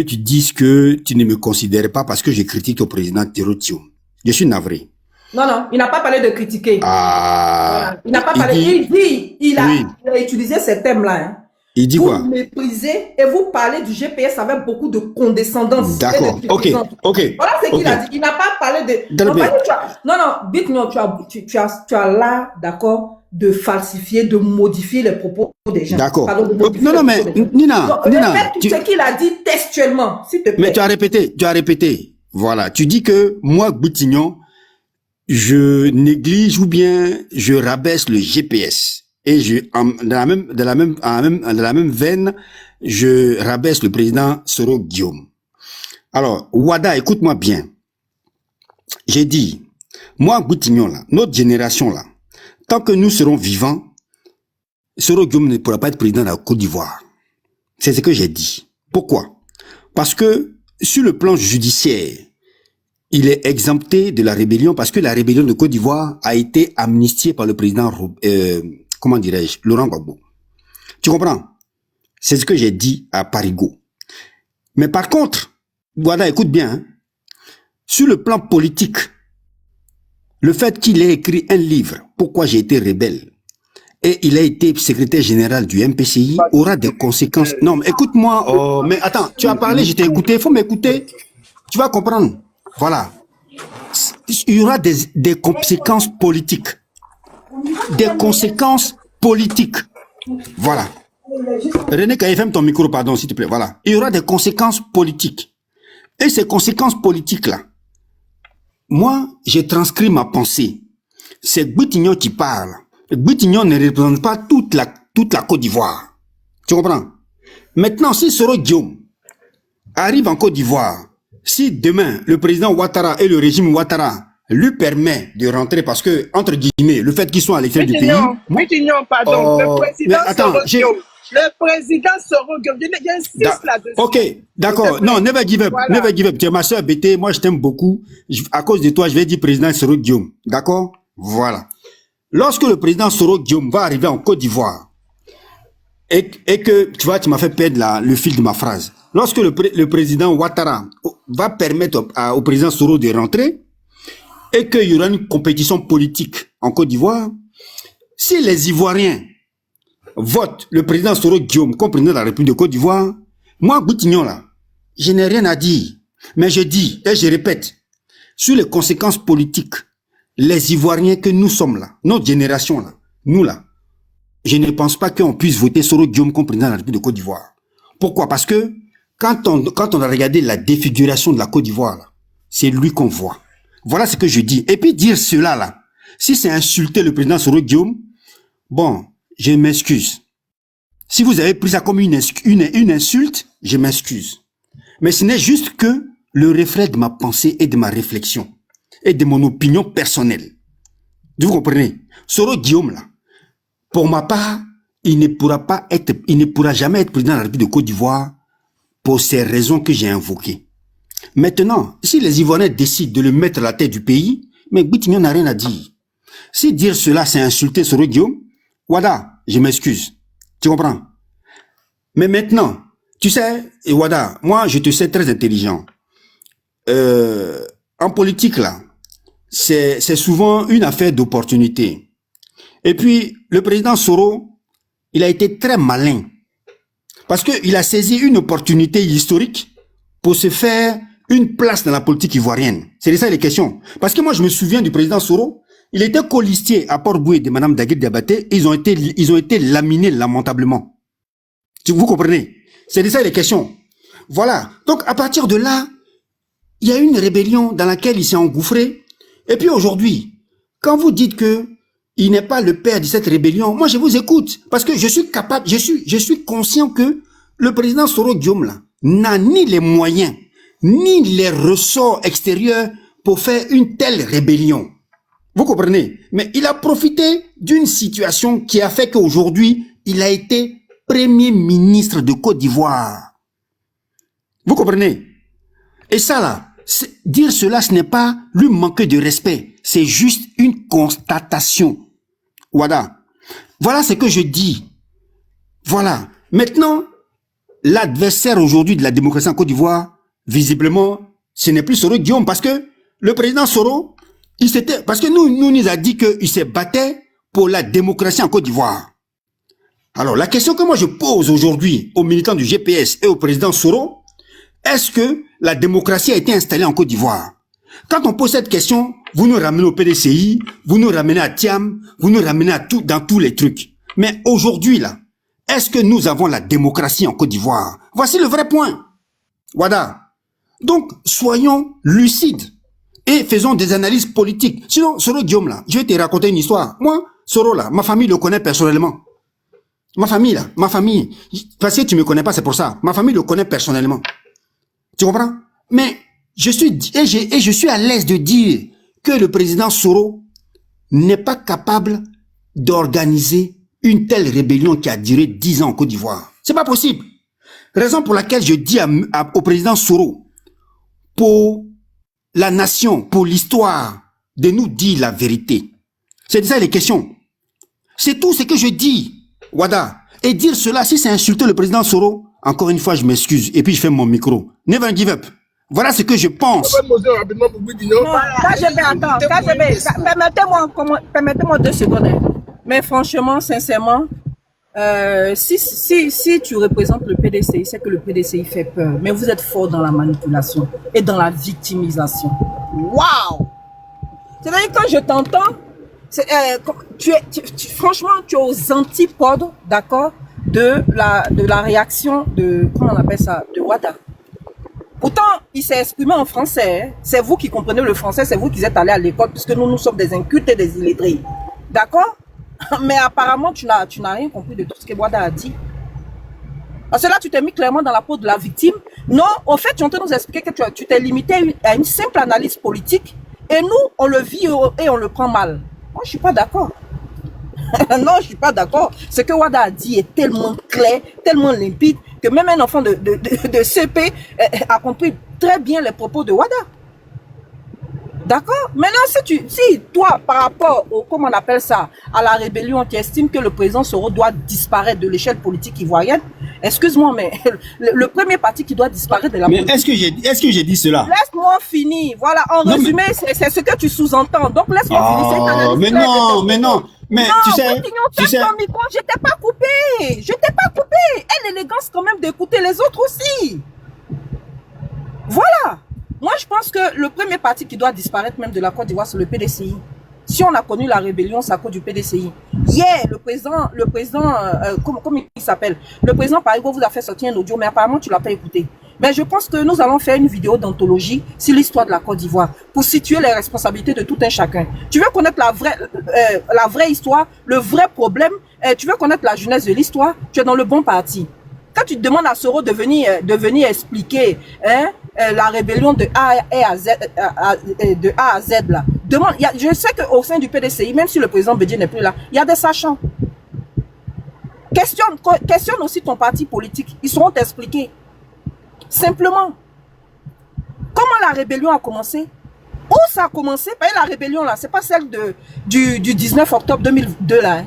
tu dises que tu ne me considères pas parce que je critique ton président Théotio. Je suis navré. Non, il n'a pas parlé de critiquer. Ah, voilà. Il n'a pas parlé. Il a utilisé ces thèmes-là. Hein. Il dit vous quoi? Vous méprisez et vous parlez du GPS avec beaucoup de condescendance. D'accord, ok. Voilà ce qu'il a dit. Il n'a pas parlé de... Non, dites-moi, tu as l'art, d'accord, de falsifier, de modifier les propos des gens. D'accord. Non, mais Nina, ce qu'il a dit textuellement, s'il te plaît. Mais tu as répété. Voilà, tu dis que moi, Boutignon, je néglige ou bien je rabaisse le GPS. Et dans la même veine, je rabaisse le président Soro Guillaume. Alors, Wada, écoute-moi bien. J'ai dit, moi, Boutignon, là, notre génération, là, tant que nous serons vivants, Soro Guillaume ne pourra pas être président de la Côte d'Ivoire. C'est ce que j'ai dit. Pourquoi? Parce que sur le plan judiciaire, il est exempté de la rébellion parce que la rébellion de Côte d'Ivoire a été amnistiée par le président, comment dirais-je, Laurent Gbagbo. Tu comprends? C'est ce que j'ai dit à Parigo. Mais par contre, Wada, écoute bien, hein, sur le plan politique, le fait qu'il ait écrit un livre, Pourquoi j'ai été rebelle, et il a été secrétaire général du MPCI, aura des conséquences. Non, mais écoute-moi, mais attends, tu as parlé, je t'ai écouté, il faut m'écouter, tu vas comprendre. Voilà. Il y aura des conséquences politiques. Des conséquences politiques. Voilà. René Kaye, ton micro, pardon, s'il te plaît. Voilà. Il y aura des conséquences politiques. Et ces conséquences politiques-là, moi, j'ai transcrit ma pensée. C'est Boutignon qui parle. Boutignon ne représente pas toute la Côte d'Ivoire. Tu comprends? Maintenant, si Soro Guillaume arrive en Côte d'Ivoire, si demain, le président Ouattara et le régime Ouattara lui permet de rentrer parce que, entre guillemets, le fait qu'ils soient à l'extérieur du pays... Boutignon, pardon, le président Soro Guillaume. Le président Soro Guillaume, j'insiste là-dessus. Ok, d'accord. Non, never give up. Voilà. Never give up. Tu es ma soeur Bété, moi je t'aime beaucoup. À cause de toi, je vais dire président Soro Guillaume. D'accord? Voilà. Lorsque le président Soro Guillaume va arriver en Côte d'Ivoire, et que, tu vois, tu m'as fait perdre le fil de ma phrase. Lorsque le président Ouattara va permettre au président Soro de rentrer, et qu'il y aura une compétition politique en Côte d'Ivoire, si les Ivoiriens votent le président Soro Guillaume comme président de la République de Côte d'Ivoire, moi, Boutignon, là, je n'ai rien à dire. Mais je dis, et je répète, sur les conséquences politiques, les Ivoiriens que nous sommes là, notre génération là, nous là, je ne pense pas qu'on puisse voter Soro Guillaume comme président de la République de Côte d'Ivoire. Pourquoi? Parce que quand on a regardé la défiguration de la Côte d'Ivoire, c'est lui qu'on voit. Voilà ce que je dis. Et puis dire cela là, si c'est insulter le président Soro Guillaume, bon, je m'excuse. Si vous avez pris ça comme une insulte, je m'excuse. Mais ce n'est juste que le reflet de ma pensée et de ma réflexion et de mon opinion personnelle. Vous comprenez? Soro Guillaume là, pour ma part, il ne pourra jamais être président de la République de Côte d'Ivoire pour ces raisons que j'ai invoquées. Maintenant, si les Ivoiriens décident de le mettre à la tête du pays, mais Boutignon n'a rien à dire. Si dire cela, c'est insulter Soro Guillaume, Wada, je m'excuse. Tu comprends? Mais maintenant, tu sais, et Wada, moi, je te sais très intelligent. En politique, là, c'est souvent une affaire d'opportunité. Et puis, le président Soro, il a été très malin. Parce qu'il a saisi une opportunité historique pour se faire une place dans la politique ivoirienne. C'est de ça les questions. Parce que moi, je me souviens du président Soro, il était colistier à Port-Boué de Mme Daguerre Diabaté, ils ont été laminés lamentablement. Vous comprenez? C'est de ça les questions. Voilà. Donc, à partir de là, il y a une rébellion dans laquelle il s'est engouffré. Et puis aujourd'hui, quand vous dites que il n'est pas le père de cette rébellion, moi je vous écoute. Parce que je suis capable, je suis conscient que le président Soro Guillaume là, n'a ni les moyens, ni les ressorts extérieurs pour faire une telle rébellion. Vous comprenez? Mais il a profité d'une situation qui a fait qu'aujourd'hui, il a été Premier ministre de Côte d'Ivoire. Vous comprenez? Et ça là, dire cela, ce n'est pas lui manquer de respect. C'est juste une constatation. Wada. Voilà ce que je dis. Voilà. Maintenant, l'adversaire aujourd'hui de la démocratie en Côte d'Ivoire, visiblement, ce n'est plus Soro Guillaume, parce que le président Soro, parce que nous a dit qu'il se battait pour la démocratie en Côte d'Ivoire. Alors, la question que moi je pose aujourd'hui aux militants du GPS et au président Soro, est-ce que la démocratie a été installée en Côte d'Ivoire? Quand on pose cette question, vous nous ramenez au PDCI, vous nous ramenez à Tiam, vous nous ramenez dans tous les trucs. Mais aujourd'hui, là, est-ce que nous avons la démocratie en Côte d'Ivoire? Voici le vrai point. Wada. Donc, soyons lucides et faisons des analyses politiques. Sinon, Soro Guillaume, là, je vais te raconter une histoire. Moi, Soro, là, ma famille le connaît personnellement. Ma famille, parce que tu me connais pas, c'est pour ça. Ma famille le connaît personnellement. Tu comprends? Mais je suis à l'aise de dire que le président Soro n'est pas capable d'organiser une telle rébellion qui a duré 10 ans en Côte d'Ivoire. C'est pas possible. Raison pour laquelle je dis au président Soro, pour la nation, pour l'histoire, de nous dire la vérité. C'est ça les questions. C'est tout ce que je dis, Wada. Et dire cela, si c'est insulter le président Soro, encore une fois, je m'excuse. Et puis, je fais mon micro. Never give up. Voilà ce que je pense. Permettez-moi 2 secondes. Mais franchement, sincèrement, si tu représentes le PDCI, c'est que le PDCI fait peur. Mais vous êtes fort dans la manipulation et dans la victimisation. Waouh! C'est-à-dire que quand je t'entends, franchement, tu es aux antipodes, d'accord, de la réaction de, comment on appelle ça, de Wada. Pourtant, il s'est exprimé en français. Hein. C'est vous qui comprenez le français, c'est vous qui êtes allés à l'école, puisque nous sommes des incultes et des illettrés. D'accord? Mais apparemment, tu n'as rien compris de tout ce que Wada a dit. Parce que là, tu t'es mis clairement dans la peau de la victime. Non, en fait, tu es en train de nous expliquer que tu t'es limité à une simple analyse politique. Et nous, on le vit et on le prend mal. Moi, je ne suis pas d'accord. Non, je ne suis pas d'accord. Ce que Wada a dit est tellement clair, tellement limpide, que même un enfant de CP a compris très bien les propos de Wada. D'accord? Maintenant, si toi, par rapport au, comment on appelle ça, à la rébellion, tu estimes que le président Soro doit disparaître de l'échelle politique ivoirienne, excuse-moi, mais le premier parti qui doit disparaître de la politique... Mais est-ce que j'ai dit cela? Laisse-moi finir. Voilà, en résumé, c'est ce que tu sous-entends. Donc, laisse-moi finir. Mais non. Mais non, tu sais, ton micro, je t'ai pas coupé. Et l'élégance quand même d'écouter les autres aussi. Voilà. Moi, je pense que le premier parti qui doit disparaître même de la Côte d'Ivoire, c'est le PDCI. Si on a connu la rébellion, c'est à cause du PDCI. Hier, le président, comment il s'appelle? Le président Parigo vous a fait sortir un audio, mais apparemment, tu l'as pas écouté. Mais je pense que nous allons faire une vidéo d'anthologie sur l'histoire de la Côte d'Ivoire pour situer les responsabilités de tout un chacun. Tu veux connaître la vraie histoire, le vrai problème, tu veux connaître la jeunesse de l'histoire, tu es dans le bon parti. Quand tu te demandes à Soro de venir expliquer la rébellion de A à Z là, je sais qu'au sein du PDCI, même si le président Bédié n'est plus là, il y a des sachants. Questionne aussi ton parti politique, ils sauront t'expliquer. Simplement, comment la rébellion a commencé? Où ça a commencé? Parce que la rébellion là, c'est pas celle du 19 octobre 2002 là. Hein.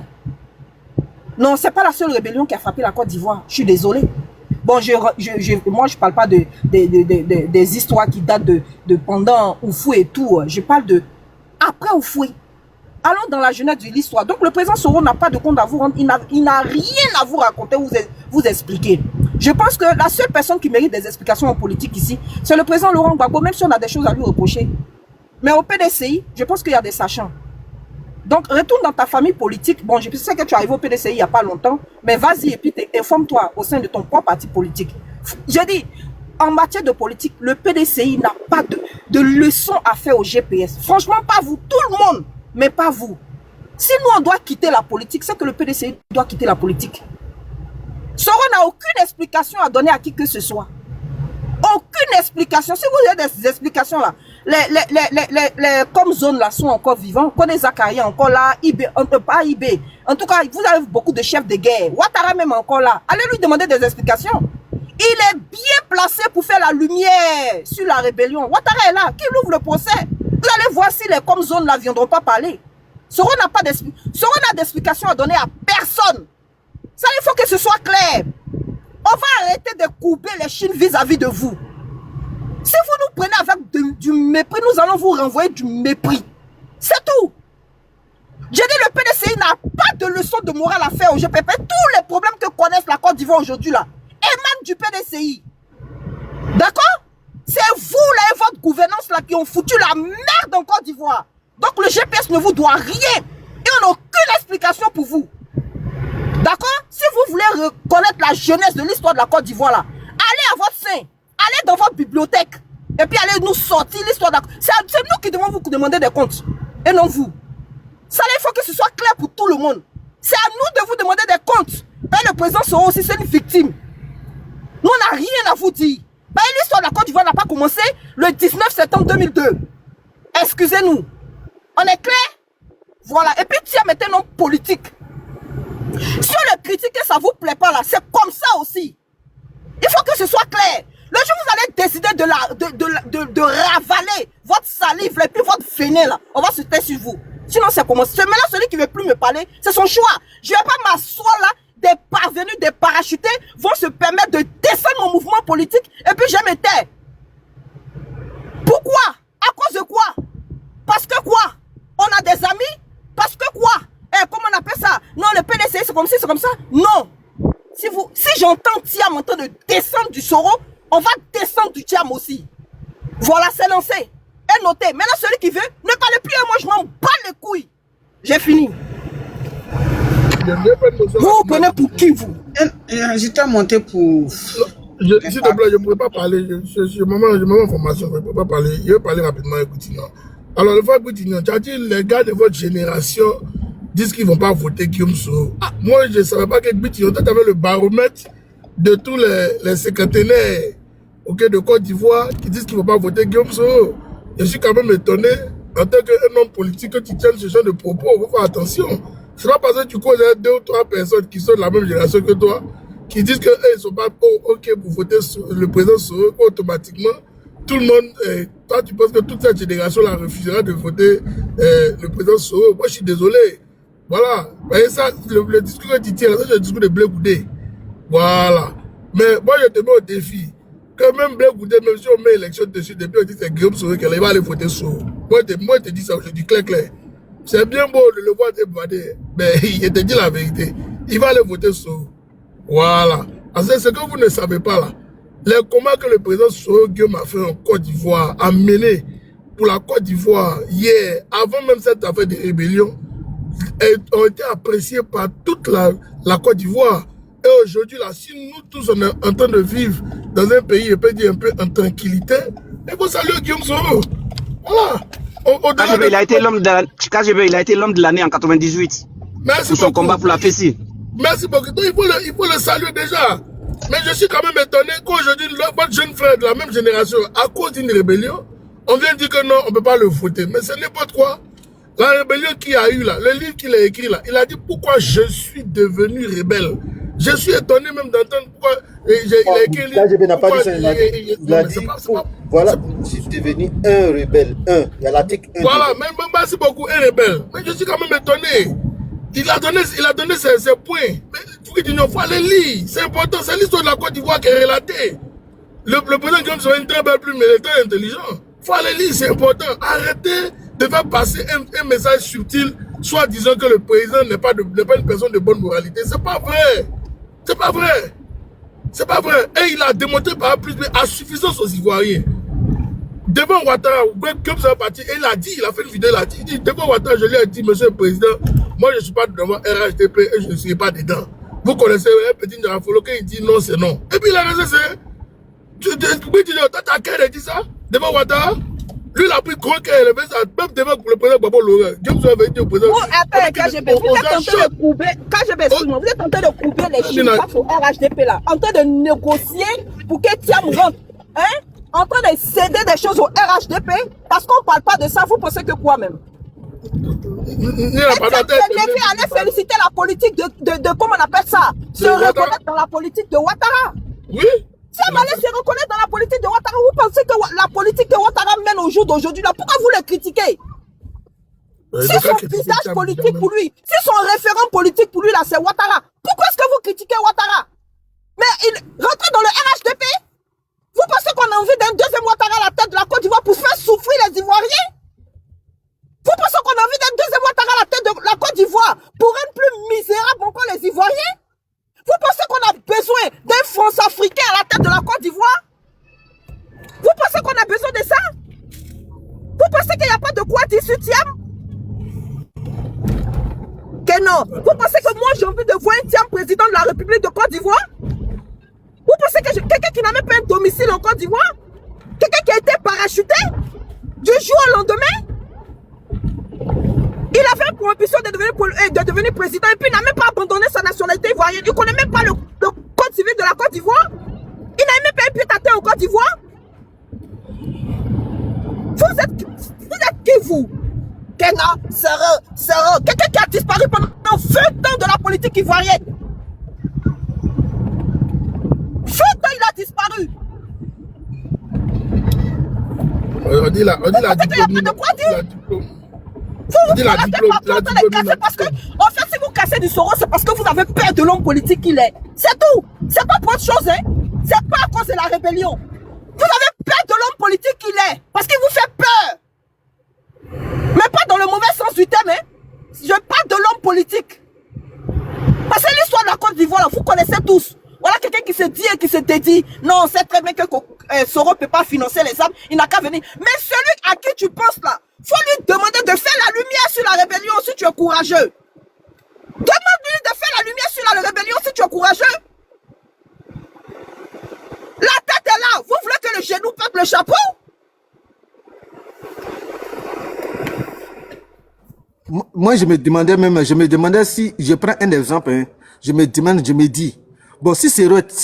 Non, c'est pas la seule rébellion qui a frappé la Côte d'Ivoire. Je suis désolé. Bon, moi je parle pas des histoires qui datent de pendant Oufoué et tout. Je parle de après Oufoué. Allons dans la jeunesse de l'histoire. Donc le président Soro n'a pas de compte à vous rendre. Il n'a rien à vous raconter, vous expliquer. Je pense que la seule personne qui mérite des explications en politique ici, c'est le président Laurent Gbagbo, même si on a des choses à lui reprocher. Mais au PDCI, je pense qu'il y a des sachants. Donc, retourne dans ta famille politique. Bon, je sais que tu es arrivé au PDCI il n'y a pas longtemps, mais vas-y et puis informe-toi au sein de ton propre parti politique. Je dis, en matière de politique, le PDCI n'a pas de leçon à faire au GPS. Franchement, pas vous, tout le monde, mais pas vous. Si nous, on doit quitter la politique, c'est que le PDCI doit quitter la politique. Soro n'a aucune explication à donner à qui que ce soit. Aucune explication. Si vous avez des explications là, les comme zones là sont encore vivants. Connaît Zakaria encore là, IB, pas IB. En tout cas, vous avez beaucoup de chefs de guerre. Ouattara même encore là. Allez lui demander des explications. Il est bien placé pour faire la lumière sur la rébellion. Ouattara est là. Qui ouvre le procès? Vous allez voir si les comme zones là viendront pas parler. Soro n'a pas d'explication à donner à personne. Ça, il faut que ce soit clair. On va arrêter de courber les chines vis-à-vis de vous. Si vous nous prenez avec du mépris, nous allons vous renvoyer du mépris. C'est tout. J'ai dit le PDCI n'a pas de leçon de morale à faire au GPP. Tous les problèmes que connaissent la Côte d'Ivoire aujourd'hui là émanent du PDCI. D'accord? C'est vous là et votre gouvernance là qui ont foutu la merde en Côte d'Ivoire. Donc le GPS ne vous doit rien. Et on n'a aucune explication pour vous. D'accord? Si vous voulez reconnaître la jeunesse de l'histoire de la Côte d'Ivoire là, allez à votre sein. Allez dans votre bibliothèque. Et puis allez nous sortir l'histoire de la... C'est nous qui devons vous demander des comptes. Et non vous. Ça, il faut que ce soit clair pour tout le monde. C'est à nous de vous demander des comptes. Ben, le président sera aussi une victime. Nous, on n'a rien à vous dire. Ben, l'histoire de la Côte d'Ivoire n'a pas commencé le 19 septembre 2002. Excusez-nous. On est clair? Voilà. Et puis, tiens, mettez un homme politique. Si on le critique et ça ne vous plaît pas, là, c'est comme ça aussi. Il faut que ce soit clair. Le jour où vous allez décider de ravaler votre salive et puis votre venin, là, on va se taire sur vous. Sinon, c'est comment? Maintenant, celui qui ne veut plus me parler, c'est son choix. Je ne vais pas m'asseoir là, des parvenus, des parachutés vont se permettre de descendre mon mouvement politique et puis je me tais. Pourquoi? À cause de quoi? Parce que quoi? On a des amis? Parce que quoi? Comment on appelle ça? Non, le PDCI, c'est comme ci, c'est comme ça? Non. Si j'entends Thiam en train de descendre du Soro, on va descendre du Thiam aussi. Voilà, c'est lancé. Et noté. Maintenant, celui qui veut, ne parle plus à moi, je m'en bats les couilles. J'ai fini. Vous vous prenez pour qui, vous? J'étais monté pour... S'il te plaît, je ne pourrais pas parler. Je m'en information, je ne peux pas parler. Je vais parler rapidement avec Goutignon. Alors, le fois Goutignon, tu as dit les gars de votre génération disent qu'ils ne vont pas voter Guillaume Soro. Ah, moi, je ne savais pas que Goutignon, tu avais le baromètre de tous les secrétaires de Côte d'Ivoire qui disent qu'ils ne vont pas voter Guillaume Soro. Je suis quand même étonné, en tant qu'un homme politique, que tu tiennes ce genre de propos. Il faut faire attention. Ce n'est pas parce que tu connais 2 ou 3 personnes qui sont de la même génération que toi, qui disent qu'ils ne sont pas OK pour voter le président Soro, automatiquement, tout le monde, toi tu penses que toute cette génération-là refusera de voter le président Soro. Moi je suis désolé. Voilà. Vous voyez ça, le discours que tu tiens, c'est le discours de Blé Goudé. Voilà. Mais moi je te mets au défi. Que même Blé Goudé, même si on met l'élection dessus, depuis on dit que c'est Guillaume Soro qu'elle va aller voter Soro. Moi je te dis ça aujourd'hui, clair. C'est bien beau de le voir débader, mais il te dit la vérité. Il va aller voter Soro. Voilà. Parce que ce que vous ne savez pas là, les combats que le président Soro Guillaume a fait en Côte d'Ivoire, a mené pour la Côte d'Ivoire hier, avant même cette affaire de rébellion, ont été appréciés par toute la Côte d'Ivoire. Et aujourd'hui, là, si nous tous on est en train de vivre dans un pays, je peux dire un peu en tranquillité, il faut saluer Guillaume Soro. Voilà. KGB, il a été l'homme de l'année en 98. Merci pour son beaucoup. Combat pour la Fessie. Merci beaucoup. Il faut le saluer déjà. Mais je suis quand même étonné qu'aujourd'hui, votre jeune frère de la même génération, à cause d'une rébellion, on vient dire que non, on ne peut pas le voter. Mais c'est n'importe quoi. La rébellion qu'il a eu là, le livre qu'il a écrit là, il a dit pourquoi je suis devenu rebelle. Je suis étonné même d'entendre pourquoi il a écrit le livre. KGB n'a pas dit ça, il a dit, voilà, je suis devenu un rebelle, il y a l'article 1. Voilà, même merci beaucoup, un rebelle. Mais je suis quand même étonné. Il a donné ses points. Mais il faut aller lire. C'est important, c'est l'histoire de la Côte d'Ivoire qui est relatée. Le président Guillaume Soro est une très belle plume, mais il est très intelligent. Il faut aller lire, c'est important. Arrêtez de faire passer un message subtil, soit disant que le président n'est pas une personne de bonne moralité. C'est pas vrai. C'est pas vrai. C'est pas vrai. Et il a démontré par plus à suffisance aux Ivoiriens. Devant Ouattara, comme ça parti, et il a dit, il a fait une vidéo, il a dit, devant Ouattara, je lui ai dit, monsieur le président, moi je ne suis pas devant RHDP et je ne suis pas dedans. Vous connaissez un petit Njarafolo qui dit non, c'est non. Et puis il a raison, c'est. Tu as qu'à dire ça devant Ouattara. Lui, il a pris gros qu'à élever ça, même devant le président Babo Loré. James avait dit au président. Vous, attendez, KGB, vous êtes en train de couper, KGB, excuse-moi, vous êtes en train de couper les chiffres face au RHDP là, en train de négocier pour que Thiam rentre. Hein? En train de céder des choses au RHDP parce qu'on ne parle pas de ça, vous pensez que quoi même? Allez féliciter la politique de comment on appelle ça? Se reconnaître dans la politique de Ouattara. Oui. Si on allait se reconnaître dans la politique de Ouattara, vous pensez que la politique de Ouattara mène au jour d'aujourd'hui là? Pourquoi vous le critiquez? Si son visage politique pour lui, si son référent politique pour lui là c'est Ouattara, pourquoi est-ce que vous critiquez Ouattara? Mais rentrez dans le RHDP. Vous pensez qu'on a envie d'un deuxième Ouattara à la tête de la Côte d'Ivoire pour faire souffrir les Ivoiriens? Vous pensez qu'on a envie d'un deuxième Ouattara à la tête de la Côte d'Ivoire pour rendre plus misérable encore les Ivoiriens? Vous pensez qu'on a besoin d'un France-Africain à la tête de la Côte d'Ivoire? Vous pensez qu'on a besoin de ça? Vous pensez qu'il n'y a pas de quoi 18e? Que non. Vous pensez que moi j'ai envie de voir un tiers président de la République de Côte d'Ivoire? Vous pensez que quelqu'un qui n'a même pas un domicile en Côte d'Ivoire? Quelqu'un qui a été parachuté du jour au lendemain? Il avait pour ambition de devenir président et puis il n'a même pas abandonné sa nationalité ivoirienne. Il ne connaît même pas le code civil de la Côte d'Ivoire. Il n'a même pas un pied à terre en Côte d'Ivoire. Vous êtes qui vous? Kenga, Sero, quelqu'un qui a disparu pendant 20 ans de la politique ivoirienne. 20 ans il a disparu. On dit la diplôme. Vous parce que, en fait, si vous cassez du Soro, c'est parce que vous avez peur de l'homme politique qu'il est. C'est tout. C'est pas pour autre chose, hein. C'est pas à cause de la rébellion. Vous avez peur de l'homme politique qu'il est. Parce qu'il vous fait peur. Mais pas dans le mauvais sens du terme, hein. Je parle de l'homme politique. Parce que l'histoire de la Côte d'Ivoire, vous connaissez tous. Voilà quelqu'un qui se dit et qui se dédie. Non, on sait très bien que Soro ne peut pas financer les armes. Il n'a qu'à venir. Mais celui à qui tu penses là, faut lui demander de faire la lumière sur la rébellion si tu es courageux. Demande-lui de faire la lumière sur la rébellion si tu es courageux. La tête est là. Vous voulez que le genou porte le chapeau? Moi, je me demandais si, je prends un exemple, hein, je me dis, bon, si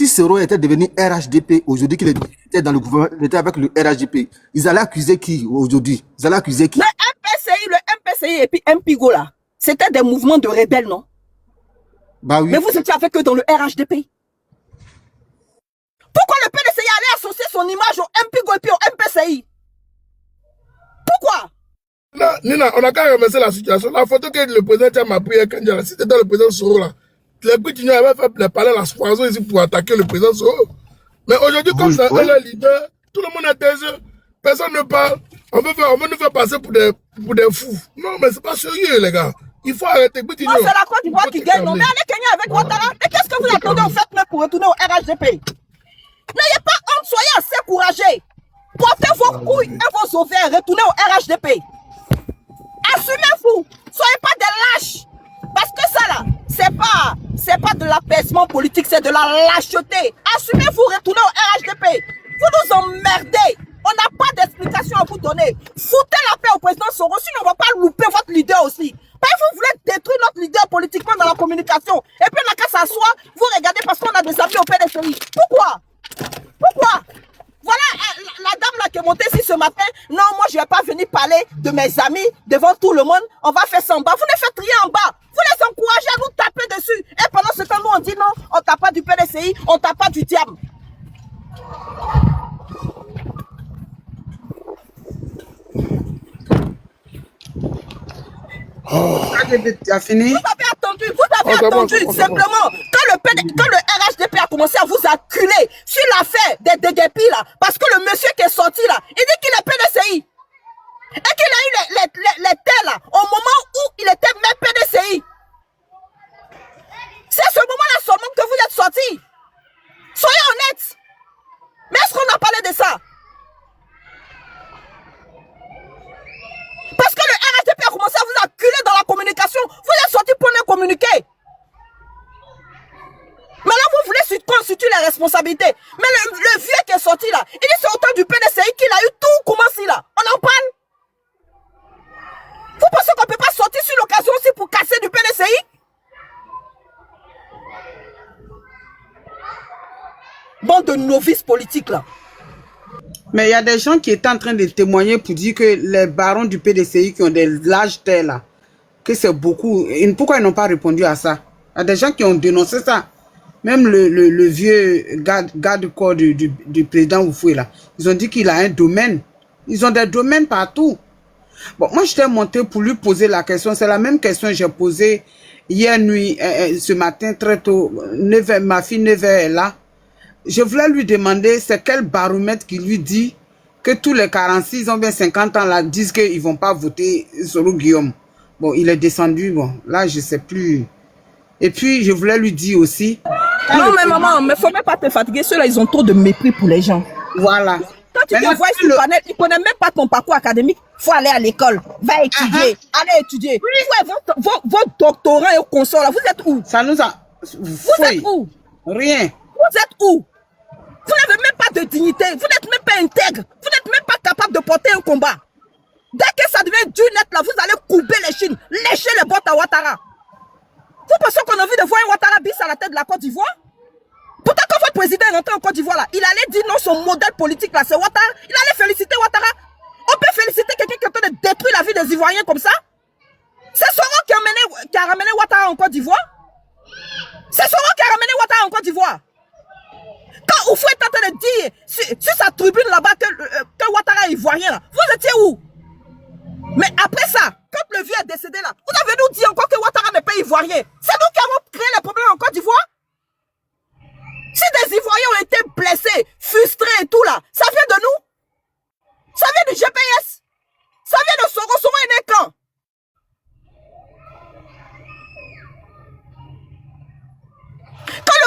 Soro était devenu RHDP aujourd'hui, qu'il était dans le gouvernement, il était avec le RHDP, ils allaient accuser qui aujourd'hui? Ils allaient accuser qui? Le MPCI et puis MPIGO là, c'était des mouvements de rebelles, non? Bah oui. Mais vous étiez avec eux dans le RHDP. Pourquoi le PDCI allait associer son image au MPIGO et puis au MPCI? Pourquoi? Nina, on a qu'à remercier la situation. La photo que le président m'a pris, si c'était le président Soro là, les Britiniens avaient fait les palais à la poison ici pour attaquer le président Soro. Mais aujourd'hui, comme ça, elle est leader, tout le monde est taiseux, personne ne parle. On veut nous faire passer pour des fous. Non, mais c'est pas sérieux, les gars. Il faut arrêter. C'est la Côte d'Ivoire qui gagne. Non, mais allez Kenya avec Ouattara. Mais qu'est-ce que vous attendez au fait pour retourner au RHDP? N'ayez pas honte, soyez assez courageux. Portez vos couilles et vos ovaires, retournez au RHDP. Assumez-vous. Soyez pas des lâches. Parce que ça là, c'est pas de l'apaisement politique, c'est de la lâcheté. Assumez-vous, retournez au RHDP. Vous nous emmerdez. On n'a pas d'explication à vous donner. Foutez la paix au président Soro, sinon on ne va pas louper votre leader aussi. Parce que vous voulez détruire notre leader politiquement dans la communication. Et puis on n'a qu'à s'asseoir, vous regardez parce qu'on a des amis au PDCI. Pourquoi? Voilà la dame là qui est montée ici ce matin. Non, moi je ne vais pas venir parler de mes amis devant tout le monde. On va faire ça en bas. Vous ne faites rien en bas. Vous les encouragez à nous taper dessus. Et pendant ce temps, nous on dit non, on ne tape pas du PDCI, on ne tape pas du diable. Tu as fini? Vous avez attendu simplement quand le RHDP a commencé à vous acculer sur l'affaire des déguépis là, parce que le monsieur qui est sorti là, il dit qu'il est PDCI. Et qu'il a eu les terres là, au moment où il était même PDCI. C'est à ce moment-là seulement que vous êtes sortis. Soyez honnêtes. Mais est-ce qu'on a parlé de ça? Parce que le RHDP a commencé à vous acculer dans la communication. Vous êtes sortis pour ne communiquer. Maintenant, vous voulez constituer les responsabilités. Mais le vieux qui est sorti là, il dit c'est autant du PDCI qu'il a eu tout commencé là. On en parle. Vous pensez qu'on ne peut pas sortir sur l'occasion aussi pour casser du PDCI? Bande de novices politiques là. Mais il y a des gens qui étaient en train de témoigner pour dire que les barons du PDCI qui ont des larges terres là, que c'est beaucoup. Et pourquoi ils n'ont pas répondu à ça? Il y a des gens qui ont dénoncé ça. Même le vieux garde-corps du président Oufoué là, ils ont dit qu'il a un domaine. Ils ont des domaines partout. Bon, moi j'étais monté pour lui poser la question. C'est la même question que j'ai posée hier nuit, ce matin très tôt. Ma fille 9h est là. je voulais lui demander, c'est quel baromètre qui lui dit que tous les 46 ou bien 50 ans là disent qu'ils ne vont pas voter Soro Guillaume. Bon, il est descendu, bon, là, je ne sais plus. Et puis, je voulais lui dire aussi... Non, mais maman, il ne faut même pas te fatiguer. Ceux-là, ils ont trop de mépris pour les gens. Voilà. Quand tu te vois sur le panel, ils ne connaissent même pas ton parcours académique. Il faut aller à l'école. Va étudier. Allez étudier. Oui. Vos doctorants et consorts, là, vous êtes où? Ça nous a... Vous êtes où? Rien. Vous êtes où? Vous n'avez même pas de dignité. Vous n'êtes même pas intègre. Vous n'êtes même pas capable de porter un combat. Dès que ça devient du net, là, vous allez couper les chines, lécher les bottes à Ouattara. Vous pensez qu'on a envie de voir un Ouattara bis à la tête de la Côte d'Ivoire? Pourtant, quand votre président est rentré en Côte d'Ivoire, là, il allait dire non, son modèle politique, là, c'est Ouattara. Il allait féliciter Ouattara. On peut féliciter quelqu'un qui est en train de détruire la vie des Ivoiriens comme ça? C'est Soro qui a ramené Ouattara en Côte d'Ivoire? C'est Soro qui a ramené Ouattara en Côte d'Ivoire? Quand Oufou est en train de dire sur sa tribune là-bas que Ouattara est ivoirien, là, vous étiez où? Mais après ça, quand le vieux est décédé là, vous avez nous dit encore que Ouattara n'est pas ivoirien. C'est nous qui avons créé les problèmes en Côte d'Ivoire. Si des Ivoiriens ont été blessés, frustrés et tout là, ça vient de nous. Ça vient du GPS. Ça vient de Soro. Soro est né quand? Quand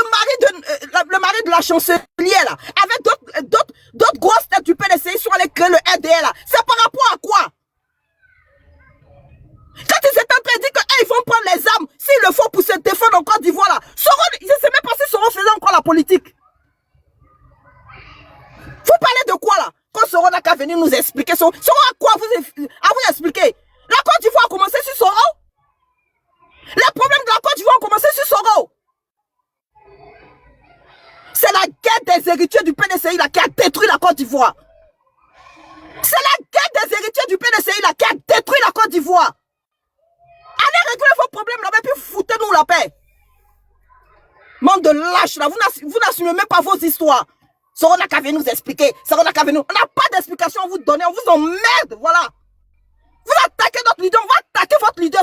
le mari de la chancelière là, avec d'autres grosses têtes du PDCI sont allés créer le RDL là, c'est par rapport à quoi? Quand ils étaient en train de dire qu'ils vont prendre les armes, s'il le faut pour se défendre en Côte d'Ivoire là, Soro, il ne sait même pas si Soro faisait encore la politique. Vous parlez de quoi là? Quand Soro n'a qu'à venir nous expliquer, Soro a quoi à vous expliquer? La Côte d'Ivoire a commencé sur Soro? Les problèmes de la Côte d'Ivoire ont commencé sur Soro. C'est la guerre des héritiers du PDCI là qui a détruit la Côte d'Ivoire. C'est la guerre des héritiers du PDCI là qui a détruit la Côte d'Ivoire. Allez régler vos problèmes là-bas, puis foutez-nous la paix. Monde de lâche là, vous n'assumez même pas vos histoires. Soro n'a qu'à venir nous expliquer. Soro n'a qu'à venir. On n'a pas d'explication à vous donner, on vous emmerde, voilà. Vous attaquez notre leader, on va attaquer votre leader.